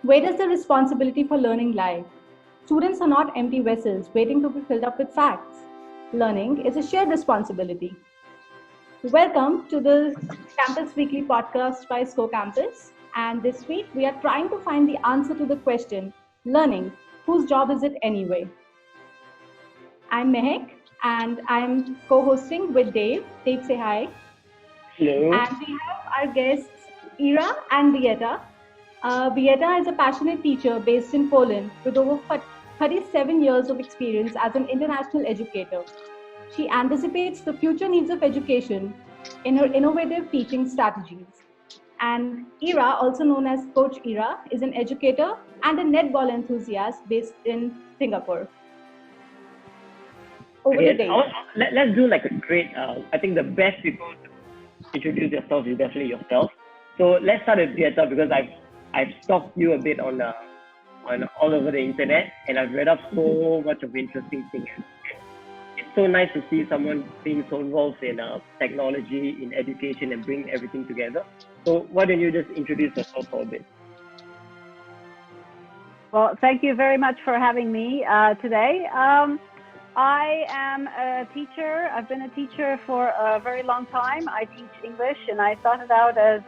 Where does the responsibility for learning lie? Students are not empty vessels waiting to be filled up with facts. Learning is a shared responsibility. Welcome to the Campus Weekly podcast by SCO Campus. And this week we are trying to find the answer to the question learning, whose job is it anyway? I'm Mehek and I'm co hosting with Dave. Dave, say hi. Hello. And we have our guests Ira and Beata. Beata is a passionate teacher based in Poland with over 37 years of experience as an international educator. She anticipates the future needs of education in her innovative teaching strategies. And Ira, also known as Coach Ira, is an educator and a netball enthusiast based in Singapore. Over to Okay, Dave. let's do like a great. I think the best people to introduce yourself is definitely yourself. So let's start with Beata because I've stalked you a bit on all over the internet and I've read up so much of interesting things. It's so nice to see someone being so involved in technology, in education, and bring everything together. So why don't you just introduce yourself for a bit? Well, thank you very much for having me today. I am a teacher. I've been a teacher for a very long time. I teach English, and I started out as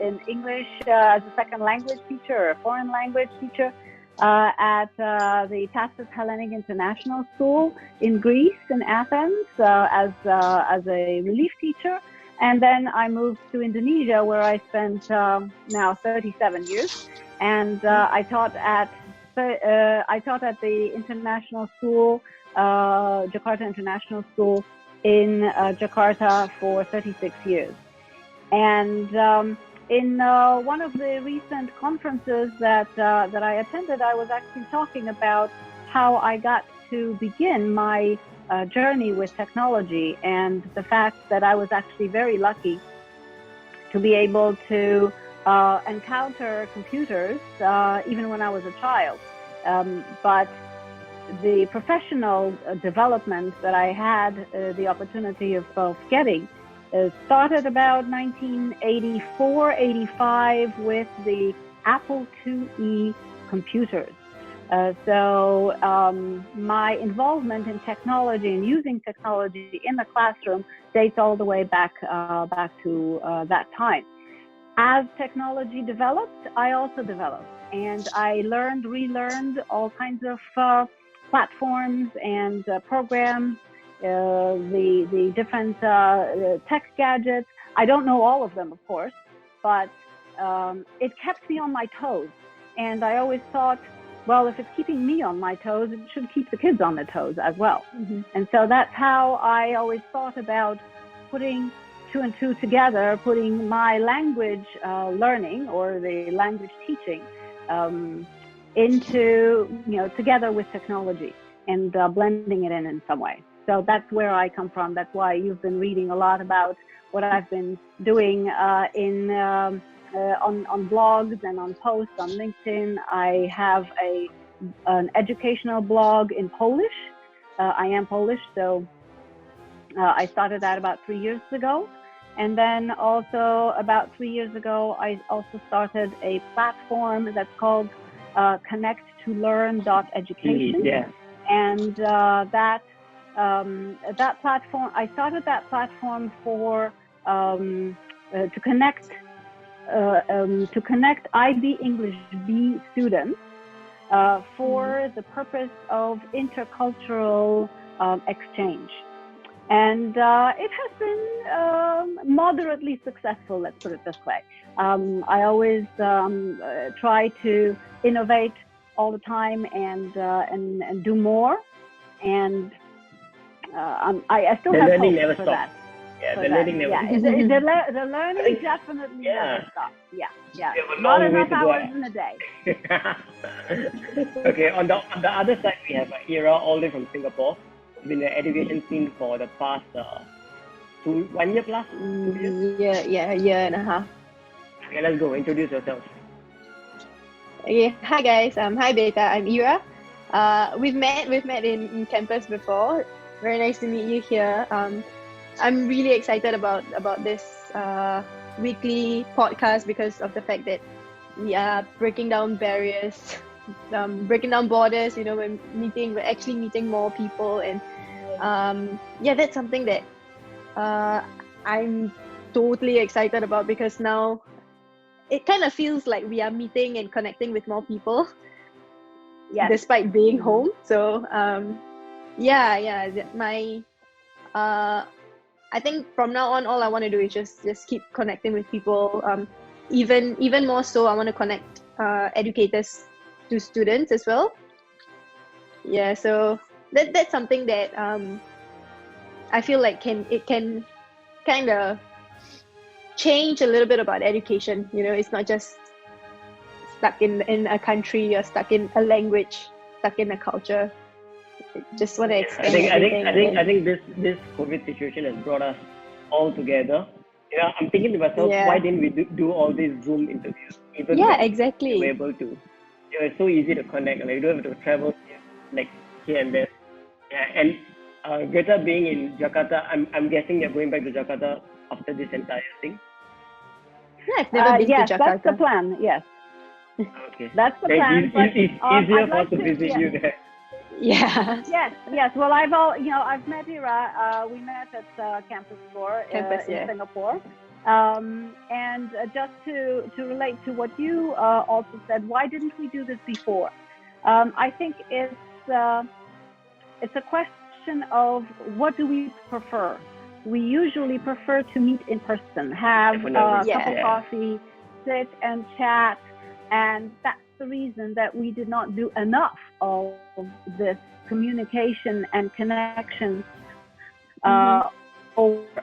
in English as a second language teacher or a foreign language teacher at the Tassos Hellenic International School in Greece, in Athens, as a relief teacher. And then I moved to Indonesia, where I spent now 37 years, and I taught at the international school. Jakarta International School in Jakarta for 36 years. And in one of the recent conferences that I attended, I was actually talking about how I got to begin my journey with technology and the fact that I was actually very lucky to be able to encounter computers even when I was a child. But the professional development that I had the opportunity of getting started about 1984, 85 with the Apple IIe computers. So my involvement in technology and using technology in the classroom dates all the way back to that time. As technology developed, I also developed, and I relearned all kinds of platforms and programs, the different tech gadgets. I don't know all of them, of course, but it kept me on my toes. And I always thought, well, if it's keeping me on my toes, it should keep the kids on their toes as well. Mm-hmm. And so that's how I always thought about putting two and two together, putting my language learning or the language teaching into, together with technology and blending it in some way. So that's where I come from. That's why you've been reading a lot about what I've been doing on blogs and on posts on LinkedIn. I have an educational blog in Polish. I am Polish, so I started that about 3 years ago. And then also about 3 years ago, I also started a platform that's called connecttolearn.education. Yeah. And that platform, I started that platform for to connect IB English B students for the purpose of intercultural exchange. And it has been moderately successful, let's put it this way. I always try to innovate all the time and do more. And I still have hope for that. Yeah, the learning never stops. The learning definitely never stops. Yeah. Not enough hours in a day. Okay, on the other side, we have Ira, all the way from Singapore. Been in the education scene for the past 1 year plus? 2 years? Yeah, a year and a half. Okay, let's go. Introduce yourself. Okay, hi guys. Hi Beata. I'm Ira. We've met in campus before. Very nice to meet you here. I'm really excited about this weekly podcast because of the fact that breaking down barriers, breaking down borders. You know, we're actually meeting more people, and that's something that I'm totally excited about, because now it kind of feels like we are meeting and connecting with more people, despite being home. So I think from now on, all I want to do is just keep connecting with people. Even more so, I want to connect educators to students as well. Yeah, so that's something that I feel like can kind of change a little bit about education. You know, it's not just stuck in a country or stuck in a language, stuck in a culture. Just want to expand. I think this COVID situation has brought us all together. You know, I'm thinking to myself, why didn't we do all these Zoom interviews? Even exactly. We were able to. You know, it's so easy to connect. Like, you don't have to travel like here and there. Yeah, and Greta being in Jakarta, I'm guessing you're going back to Jakarta after this entire thing. Yeah, I've never been to Jakarta. Yes, that's the plan. Yes. Okay. That's the plan. It's easier for us to visit you there. Yeah. Yes. Well, I've met Ira. We met at Campus 4 in Singapore. And just to relate to what you also said, why didn't we do this before? I think it's a question of what do we prefer. We usually prefer to meet in person, have a cup of coffee, sit and chat, and that's the reason that we did not do enough of this communication and connection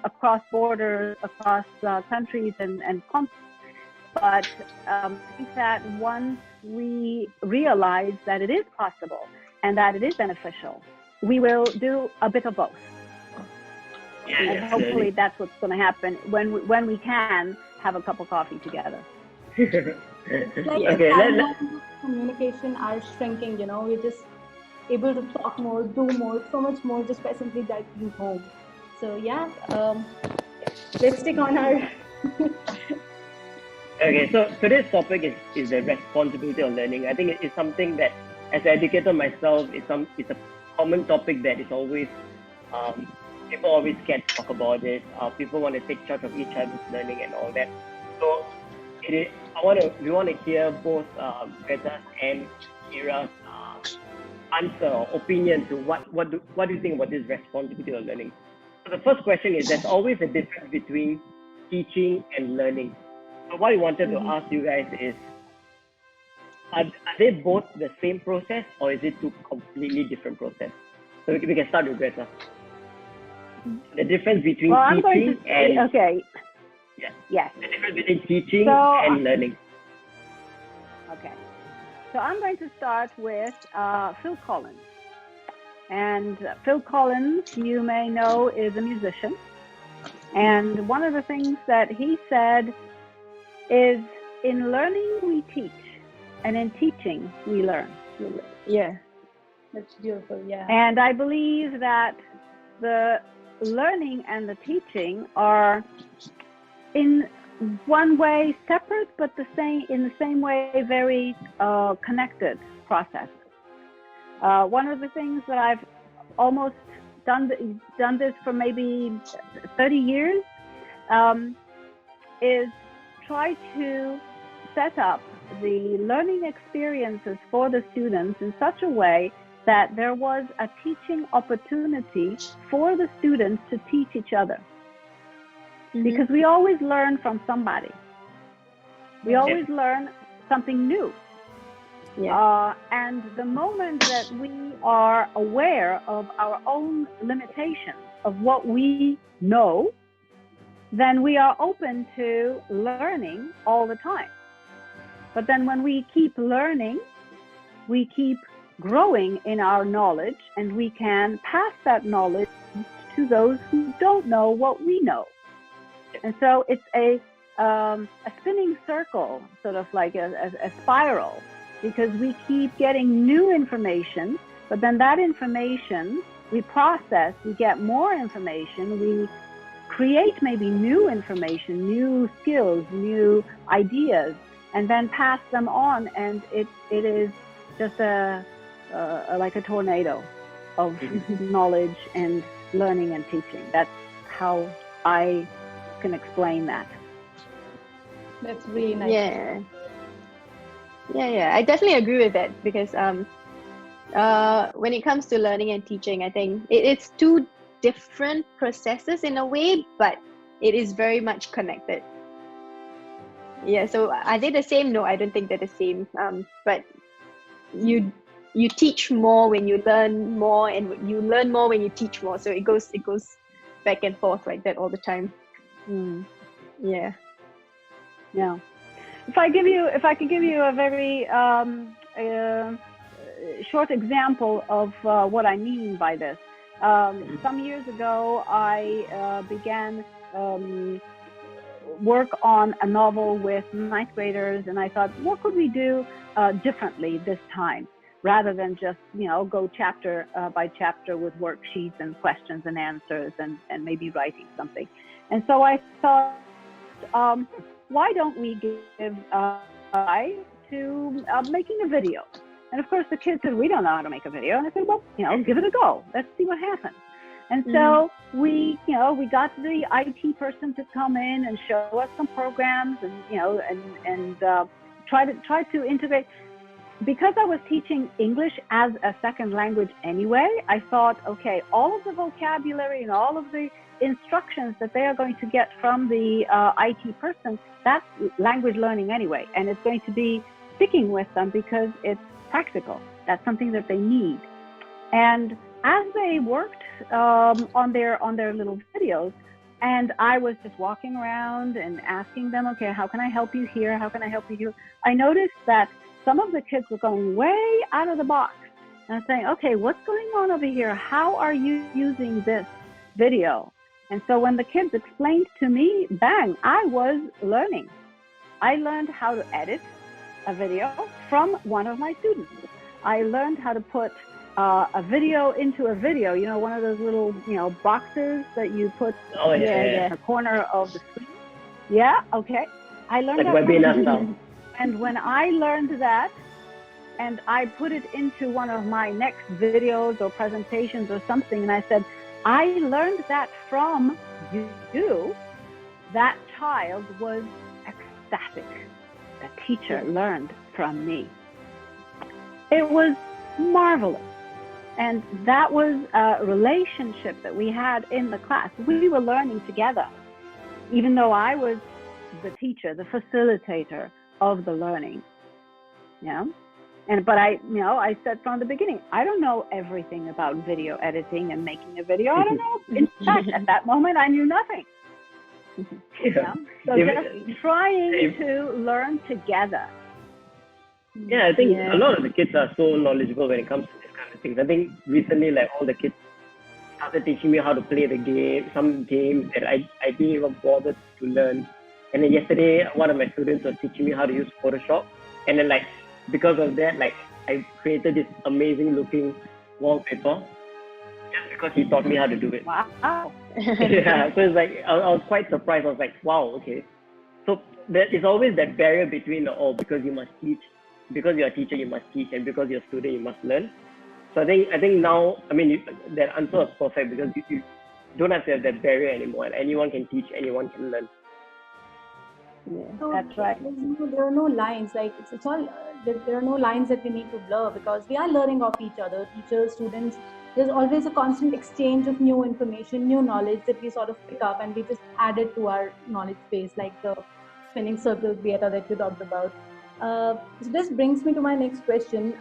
across borders, across countries and continents. But I think that once we realize that it is possible and that it is beneficial, we will do a bit of both. And hopefully that's what's going to happen when we can have a cup of coffee together. Communication are shrinking, you know, we're just able to talk more, do more, so much more just by simply being home. So let's take on our Okay, so today's topic is the responsibility of learning. I think it's something that, as an educator myself, it's a common topic that is always people always scared to talk about it. People want to take charge of each other's learning and all that. So we want to hear both Greta's and Ira's answer or opinion to what do you think about this responsibility of learning. So the first question is, there's always a difference between teaching and learning. So what we wanted to ask you guys is, are they both the same process, or is it two completely different process? So we can start with Greta. The difference between teaching and... Okay. Yes. The difference between teaching and learning. Okay. So I'm going to start with Phil Collins. And Phil Collins, you may know, is a musician. And one of the things that he said is, in learning we teach, and in teaching we learn. Yeah, that's beautiful. Yeah. And I believe that the learning and the teaching are in one way separate, but in the same way very connected process. One of the things that I've almost done this for maybe 30 years is try to set up the learning experiences for the students in such a way that there was a teaching opportunity for the students to teach each other. Because we always learn from somebody. We always learn something new. And the moment that we are aware of our own limitations, of what we know, then we are open to learning all the time. But then when we keep learning, we keep growing in our knowledge, and we can pass that knowledge to those who don't know what we know. And so it's a spinning circle, sort of like a spiral, because we keep getting new information, but then that information we process, we get more information, we create maybe new information, new skills, new ideas, and then pass them on, and it is just like a tornado of knowledge and learning and teaching. That's how I can explain that. That's really nice. Yeah. I definitely agree with that, because when it comes to learning and teaching, I think it's two different processes in a way, but it is very much connected. Yeah, so are they the same? No, I don't think they're the same. But you teach more when you learn more, and you learn more when you teach more. So it goes back and forth like that all the time. Yeah. If I could give you a very short example of what I mean by this. Some years ago, I began work on a novel with ninth graders, and I thought, what could we do differently this time, rather than just go chapter by chapter with worksheets and questions and answers and maybe writing something. And so I thought, why don't we give a try to making a video? And of course the kids said, we don't know how to make a video. And I said, well, give it a go. Let's see what happens. And so we got the IT person to come in and show us some programs, and try to integrate. Because I was teaching English as a second language anyway, I thought, okay, all of the vocabulary and all of the instructions that they are going to get from the IT person, that's language learning anyway, and it's going to be sticking with them because it's practical. That's something that they need. And as they worked on their little videos, and I was just walking around and asking them, okay, how can I help you here? How can I help you here? I noticed that some of the kids were going way out of the box. And I'm saying, okay, what's going on over here? How are you using this video? And so when the kids explained to me, bang, I was learning. I learned how to edit a video from one of my students. I learned how to put a video into a video, one of those little, boxes that you put in the corner of the screen. Yeah, okay. I learned like webinar stuff. And when I learned that, and I put it into one of my next videos or presentations or something, and I said, I learned that from you, that child was ecstatic. The teacher learned from me. It was marvelous. And that was a relationship that we had in the class. We were learning together, even though I was the teacher, the facilitator of the learning. But I said from the beginning, I don't know everything about video editing and making a video. I don't know. In fact, at that moment, I knew nothing. So just trying to learn together. Yeah, I think a lot of the kids are so knowledgeable when it comes to this kind of things. I think recently, like, all the kids started teaching me how to play the game, some games that I didn't even bother to learn. And then yesterday, one of my students was teaching me how to use Photoshop. And then, like, because of that, like, I created this amazing looking wallpaper just because he taught me how to do it. Wow. Yeah, so it's like, I was quite surprised. I was like, wow, okay. So there is always that barrier between because you must teach, because you're a teacher, you must teach, and because you're a student, you must learn. So I think now, that answer was perfect, because you don't have to have that barrier anymore. And anyone can teach, anyone can learn. Yeah, so that's right. There are no lines. Like it's all. There are no lines that we need to blur, because we are learning off each other, teachers, students. There's always a constant exchange of new information, new knowledge that we sort of pick up, and we just add it to our knowledge base, like the spinning circle theater that you talked about. So this brings me to my next question.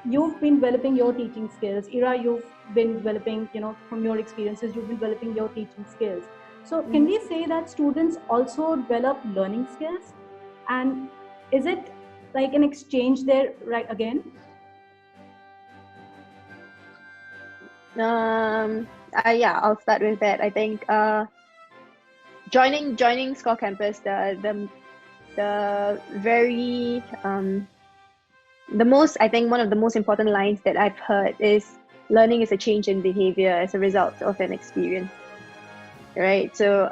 You've been developing your teaching skills. Ira, you've been developing, from your experiences, you've been developing your teaching skills. So can we say that students also develop learning skills? And is it like an exchange there right again? Yeah, I'll start with that. I think joining SCORE Campus, the very I think one of the most important lines that I've heard is, learning is a change in behavior as a result of an experience. Right. So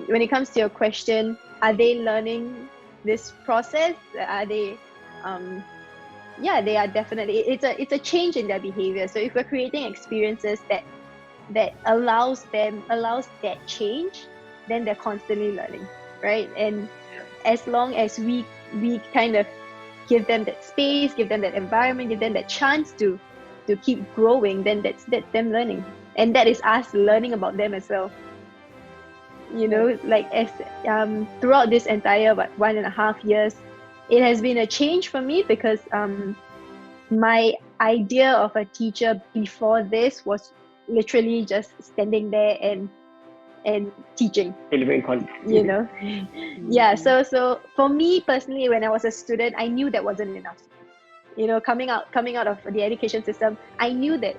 when it comes to your question, are they learning this process, they are definitely, it's a change in their behavior. So if we're creating experiences that allows that change, then they're constantly learning, right? And as long as we kind of give them that space, give them that environment, give them that chance to keep growing, then that's them learning, and that is us learning about them as well. You know, like as throughout this entire 1.5 years, it has been a change for me, because my idea of a teacher before this was literally just standing there and teaching, delivering content. you know. Yeah, so for me personally, when I was a student, I knew that wasn't enough. You know, coming out of the education system, I knew that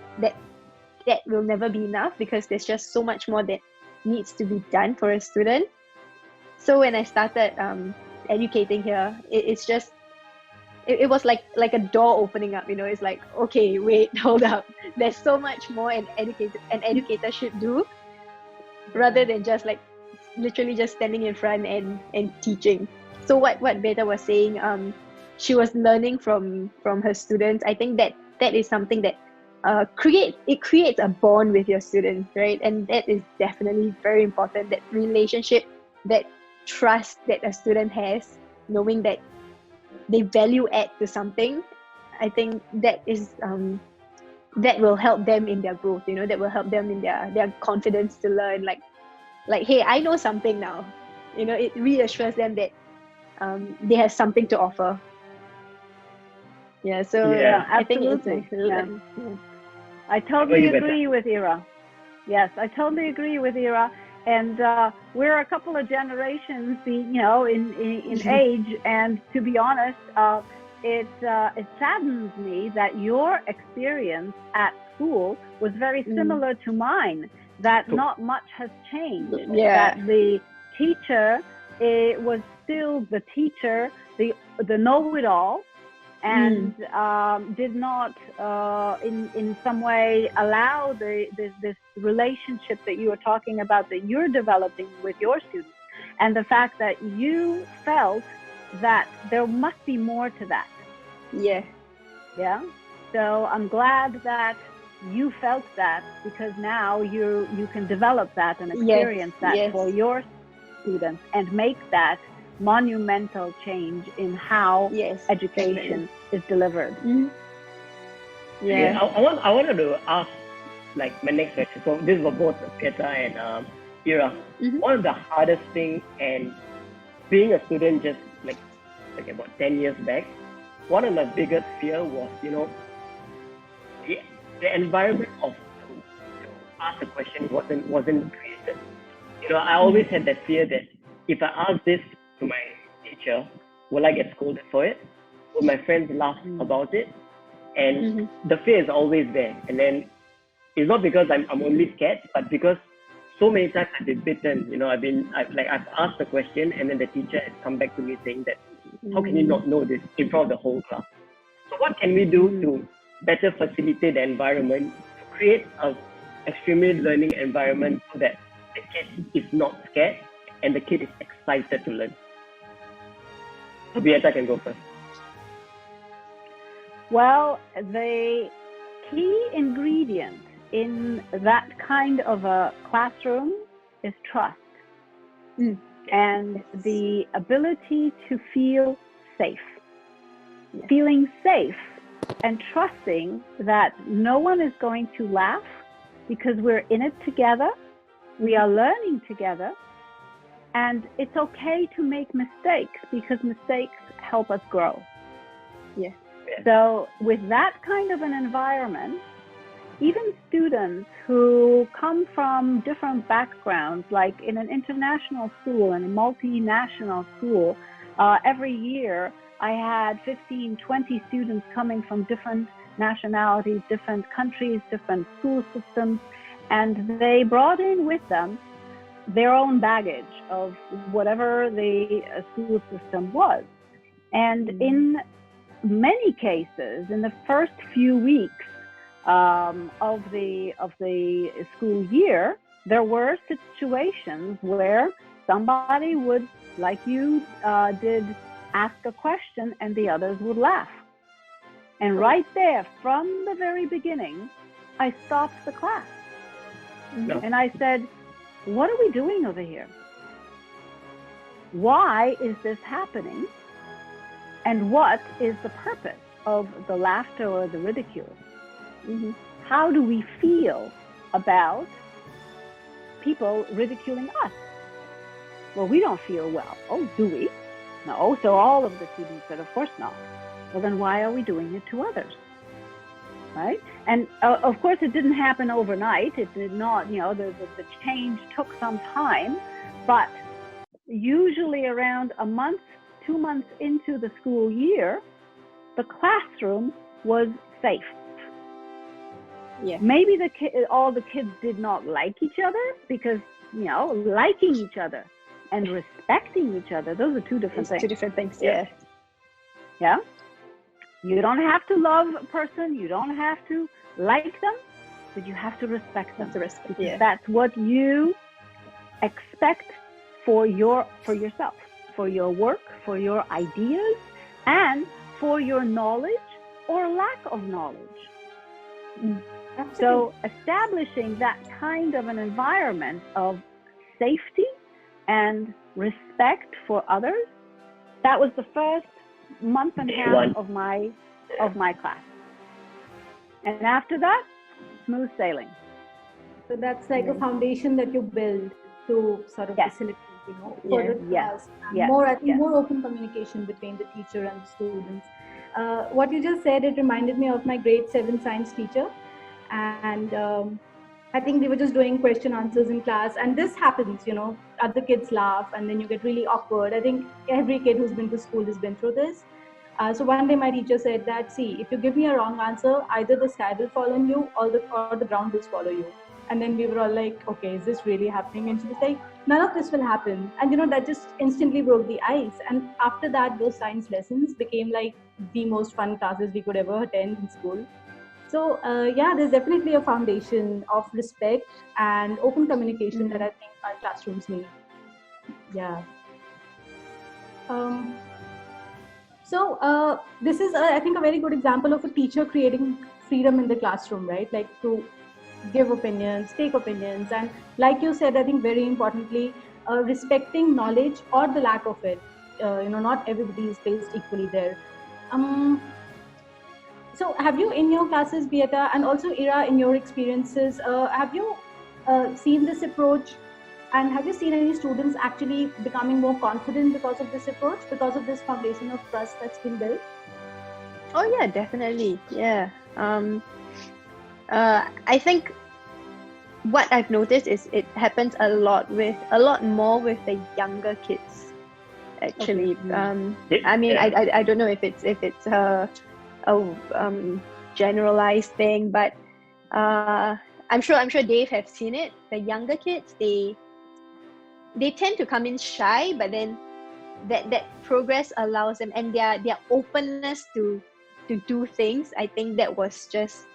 will never be enough, because there's just so much more that needs to be done for a student. So when I started educating here, it's just it was like a door opening up. You know, it's like, okay, wait, hold up, there's so much more an educator should do, rather than just like literally just standing in front and teaching. So what Beta was saying, she was learning from her students. I think that is something that creates a bond with your students, right? And that is definitely very important. That relationship, that trust that a student has, knowing that they value add to something, I think that is that will help them in their growth. You know, that will help them in their confidence to learn. Like, hey, I know something now. You know, it reassures them that they have something to offer. Yeah, so I think it's absolutely. I totally agree with Ira. Yes, I totally agree with Ira. And we're a couple of generations, in age. And to be honest, it saddens me that your experience at school was very similar to mine. That not much has changed. Yeah. That the teacher was still the teacher, the know-it-all, and did not in some way allow this relationship that you were talking about, that you're developing with your students, and the fact that you felt that there must be more to that. Yeah. So I'm glad that you felt that, because now you can develop that and experience that for your students, and make that monumental change in how education is delivered. I wanted to ask, like, my next question. So this is for both Petra and Ira. One of the hardest things, and being a student just like about 10 years back, one of my biggest fear was, the environment of to ask a question wasn't created. I always had that fear that if I ask this to my teacher, will I get scolded for it? Will my friends laugh about it? And the fear is always there. And then it's not because I'm only scared, but because so many times I've been bitten. I've asked a question, and then the teacher has come back to me saying that, how can you not know this in front of the whole class? So what can we do to better facilitate the environment, to create an extremely learning environment, so that the kid is not scared and the kid is excited to learn? So Beata can go first. Well, the key ingredient in that kind of a classroom is trust. And the ability to feel safe. Feeling safe and trusting that no one is going to laugh, because we're in it together, we are learning together, and it's okay to make mistakes, because mistakes help us grow. So with that kind of an environment, even students who come from different backgrounds, like in an international school and a multinational school, every year I had 15, 20 students coming from different nationalities, different countries, different school systems, and they brought in with them their own baggage of whatever the school system was. And in many cases, in the first few weeks of the school year, there were situations where somebody would, like you did, ask a question and the others would laugh. And right there, from the very beginning, I stopped the class. No. And I said, what are we doing over here? Why is this happening? And what is the purpose of the laughter or the ridicule? Mhm. How do we feel about people ridiculing us? Well, we don't feel well. Oh, do we? No. So all of the students said, of course not. Well, then why are we doing it to others? Right? And of course, it didn't happen overnight. It did not, the change took some time, but usually around a month, 2 months into the school year, the classroom was safe. Yeah. Maybe all the kids did not like each other because, liking each other and respecting each other, those are two different It's things. two different things. Yeah. Yeah? You don't have to love a person, you don't have to like them, but you have to respect them. Have to respect. Because Yeah. that's what you expect for yourself, for your work, for your ideas, and for your knowledge or lack of knowledge. So establishing that kind of an environment of safety and respect for others, that was the first month and a half of my class. And after that, smooth sailing. So that's like a foundation that you build to sort of Yes. facilitate, Yeah. further Yes. trust and Yes. more, I think, Yes. more open communication between the teacher and the students. What you just said, it reminded me of my grade 7 science teacher. And I think we were just doing question answers in class, and this happens, other kids laugh and then you get really awkward. I think every kid who's been to school has been through this. So one day my teacher said that, see, if you give me a wrong answer, either the sky will fall on you or the ground will swallow you. And then we were all like, okay, is this really happening? And she was like, none of this will happen. And that just instantly broke the ice. And after that, those science lessons became like the most fun classes we could ever attend in school. So there's definitely a foundation of respect and open communication that I think our classrooms need. Yeah. So this is, I think, a very good example of a teacher creating freedom in the classroom, right? Like to give opinions, take opinions, and like you said, I think very importantly, respecting knowledge or the lack of it. Not everybody is placed equally there. So have you, in your classes, Beata, and also Ira, in your experiences, have you seen this approach? And have you seen any students actually becoming more confident because of this approach, because of this foundation of trust that's been built? Oh yeah, definitely. Yeah. I think what I've noticed is it happens a lot more with the younger kids. Actually, Okay. I mean, I don't know if it's a generalized thing, but I'm sure Dave have seen it. The younger kids, they tend to come in shy, but then that progress allows them, and their openness to do things. I think that was just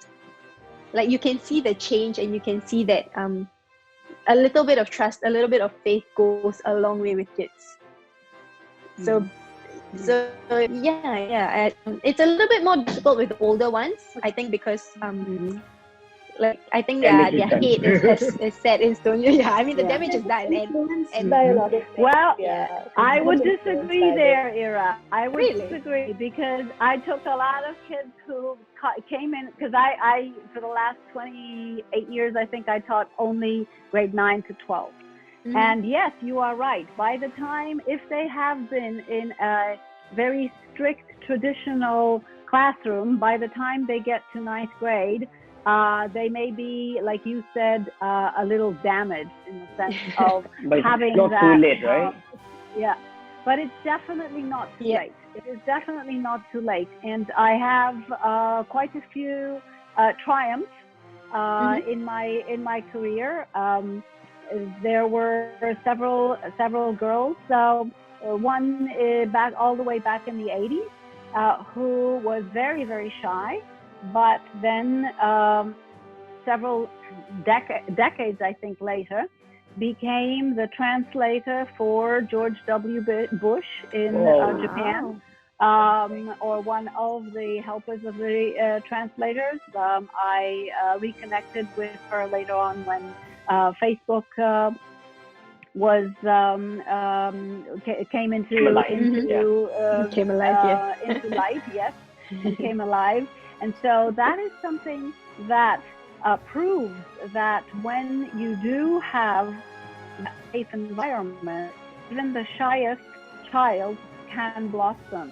like, you can see the change, and you can see that a little bit of trust, a little bit of faith goes a long way with kids. So yeah, it's a little bit more difficult with the older ones, I think, because I think their hate is set in stone. Yeah, I mean, the damage is done. And by a lot of things. Well, yeah, I would much disagree influenced by there, Ira. I would Really? disagree, because I took a lot of kids who came in, because I for the last 28 years, I think I taught only grade 9 to 12. Mhm. And yes, you are right. By the time, if they have been in a very strict traditional classroom, by the time they get to 9th grade, they may be, like you said, a little damaged in the sense of But having it's not that. too late, right? Yeah, but it's definitely not too Yeah. late. It is definitely not too late. And I have quite a few triumphs in my career. There were several girls. So one back all the way back in the 80s, who was very, very shy, but then several decades, I think, later, became the translator for George W. Bush in Japan, or one of the helpers of the translators. I reconnected with her later on when Facebook was came into light, yes, and came alive. And so that is something that proves that when you do have a safe environment, even the shyest child can blossom.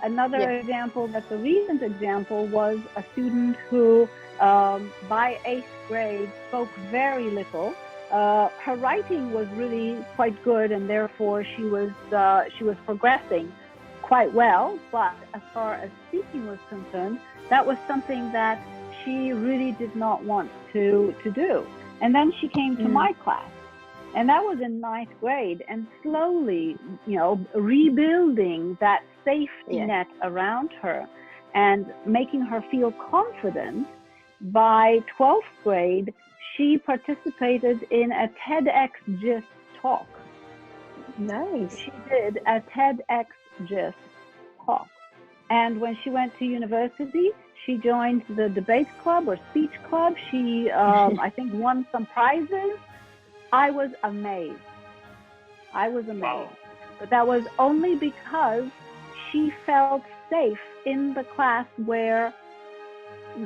Another example, that's a recent example, was a student who by 8th grade spoke very little. Her writing was really quite good, and therefore she was progressing quite well. But as far as speaking was concerned, that was something that she really did not want to do. And then she came to my class, and that was in 9th grade, and slowly, rebuilding that safety net around her and making her feel confident. By 12th grade, she participated in a TEDx Gist talk. Nice. She did a TEDx Gist talk. And when she went to university, she joined the debate club or speech club. She, I think, won some prizes. I was amazed. Wow. But that was only because she felt safe in the class where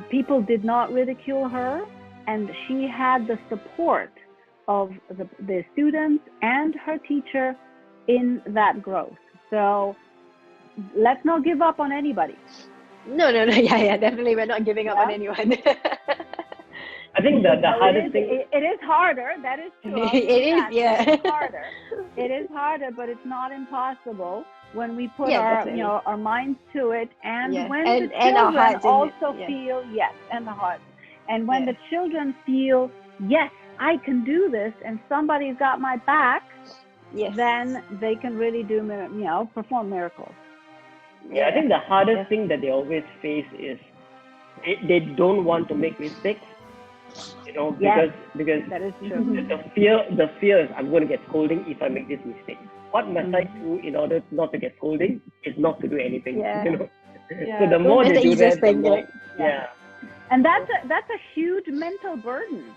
people did not ridicule her, and she had the support of the students and her teacher in that growth. So let's not give up on anybody. No. Yeah, definitely. We're not giving up on anyone. I think the hardest thing... It is harder, that is true. It is harder. It is harder, but it's not impossible when we put our minds to it, and when the children also feel, and the heart. And when the children feel, yes, I can do this, and somebody's got my back, then they can really do, perform miracles. Yeah, I think the hardest thing that they always face is they don't want to make mistakes. Because that is true. The fear is I'm going to get scolding if I make this mistake. What must I do in order not to get scolding is not to do anything. So the more they do that, the more, and that's a huge mental burden.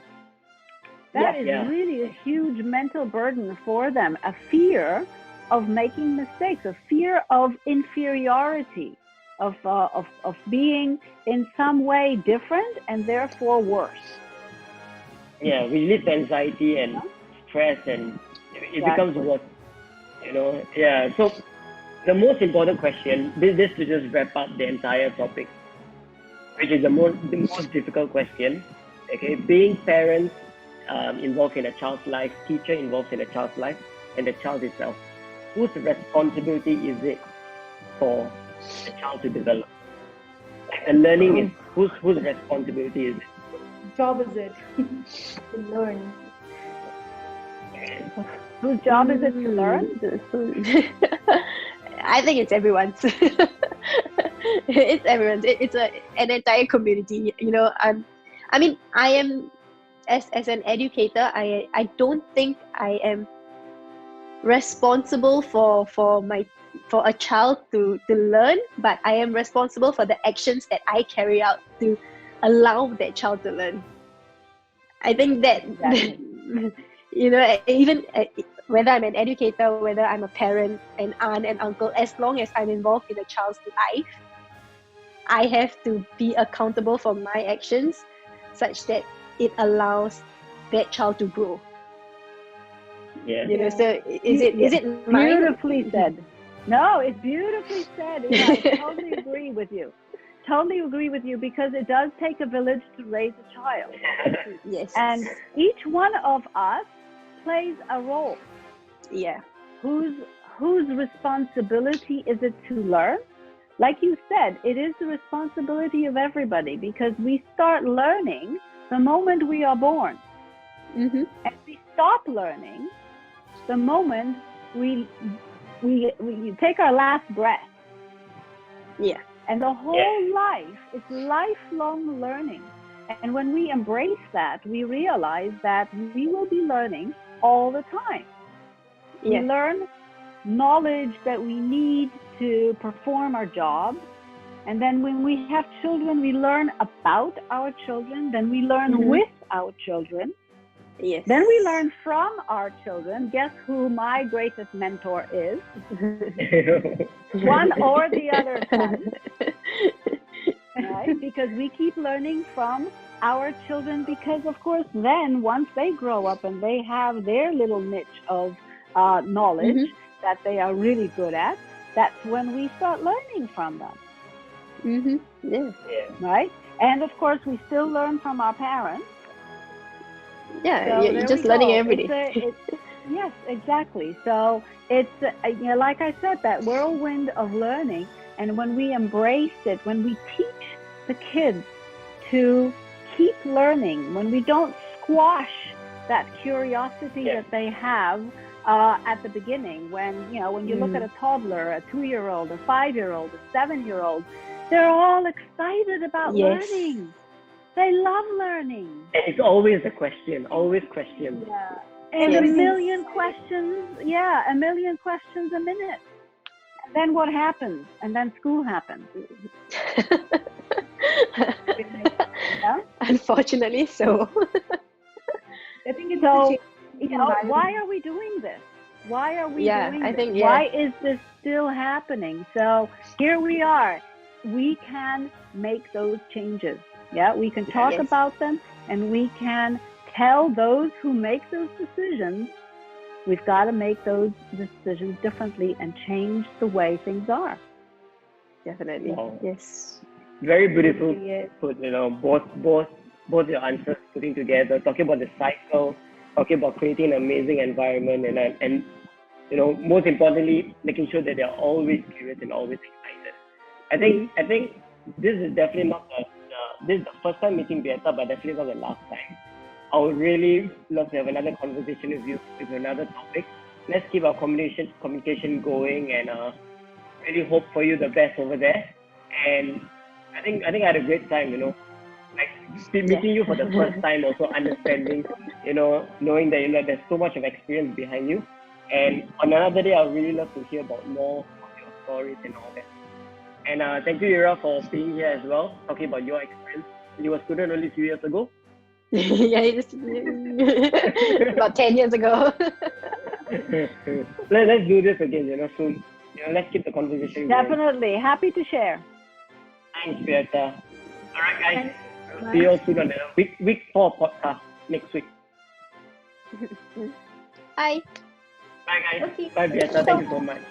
That is really a huge mental burden for them. A fear of making mistakes, a fear of inferiority, of being in some way different and therefore worse. Yeah, we live anxiety and stress, and it becomes worse. So the most important question, this to just wrap up the entire topic, which is the most difficult question. Okay, being parents involved in a child's life, teacher involved in a child's life, and the child itself. Whose responsibility is it for the child to develop? The learning is whose responsibility is it? Job is it to learn? Whose job is it to learn? I think it's everyone's. It's everyone's. It's an entire community. I am as an educator. I don't think I am responsible for a child to learn, but I am responsible for the actions that I carry out to allow that child to learn. I think that even whether I'm an educator, whether I'm a parent, an aunt, an uncle, as long as I'm involved in a child's life, I have to be accountable for my actions such that it allows that child to grow. So is it beautifully said? No, it's beautifully said. I totally agree with you. Totally agree with you, because it does take a village to raise a child. Yes. And each one of us plays a role. Yeah. Whose responsibility is it to learn? Like you said, it is the responsibility of everybody, because we start learning the moment we are born. Mm-hmm. And we stop learning the moment we take our last breath. Yeah. And the whole life is lifelong learning. And when we embrace that, we realize that we will be learning all the time. We Yes. learn knowledge that we need to perform our job. And then when we have children, we learn about our children. Then we learn Mhm. with our children. Yes. Then we learn from our children. Guess who my greatest mentor is? One or the other son, right? Because we keep learning from our children, because of course then once they grow up and they have their little niche of knowledge Mhm. that they are really good at, that's when we start learning from them, Mhm. Yeah. right? And of course we still learn from our parents. Yeah. So You're there just we learning go. every day. Yes, exactly. So it's, like I said, that whirlwind of learning. And when we embrace it, when we teach the kids to keep learning, when we don't squash that curiosity Yeah. that they have at the beginning, when you look at a toddler, a 2-year-old, a 5-year-old, a 7-year-old, they're all excited about Yes. learning. They love learning. And it's always a question, always questions. Yeah. And Yes. a million questions, a million questions a minute. And then what happens? And then school happens. Yeah? Unfortunately, so. I think it's So, the changing environment. why are we doing this? Why are we Yeah, doing I this? think, yeah. Why is this still happening? So here we are. We can make those changes. Yeah, we can talk Yes. about them, and we can tell those who make those decisions, we've got to make those decisions differently and change the way things are. Definitely. Wow. Yes. Very beautiful Yes. put, both your answers putting together, talking about the cycle, talking about creating an amazing environment, and most importantly, making sure that they're always curious and always excited. I think this is definitely not this is the first time meeting Beata, but definitely not the last time. I would really love to have another conversation with you with another topic. Let's keep our communication going, and really hope for you the best over there. And I think I had a great time, like meeting you for the first time, also understanding, knowing that there's so much of experience behind you. And on another day, I would really love to hear about more of your stories and all that. And thank you, Ira, for being here as well, talking about your experience. You were a student only a few years ago. Yeah, just about 10 years ago. Let's do this again, soon. Let's keep the conversation going. Definitely. Happy to share. Thanks, Beata. All right, guys. Thanks. See you all soon on the week 4 podcast next week. Hi. Bye, guys. Okay. Bye, Beata. Thank you so much.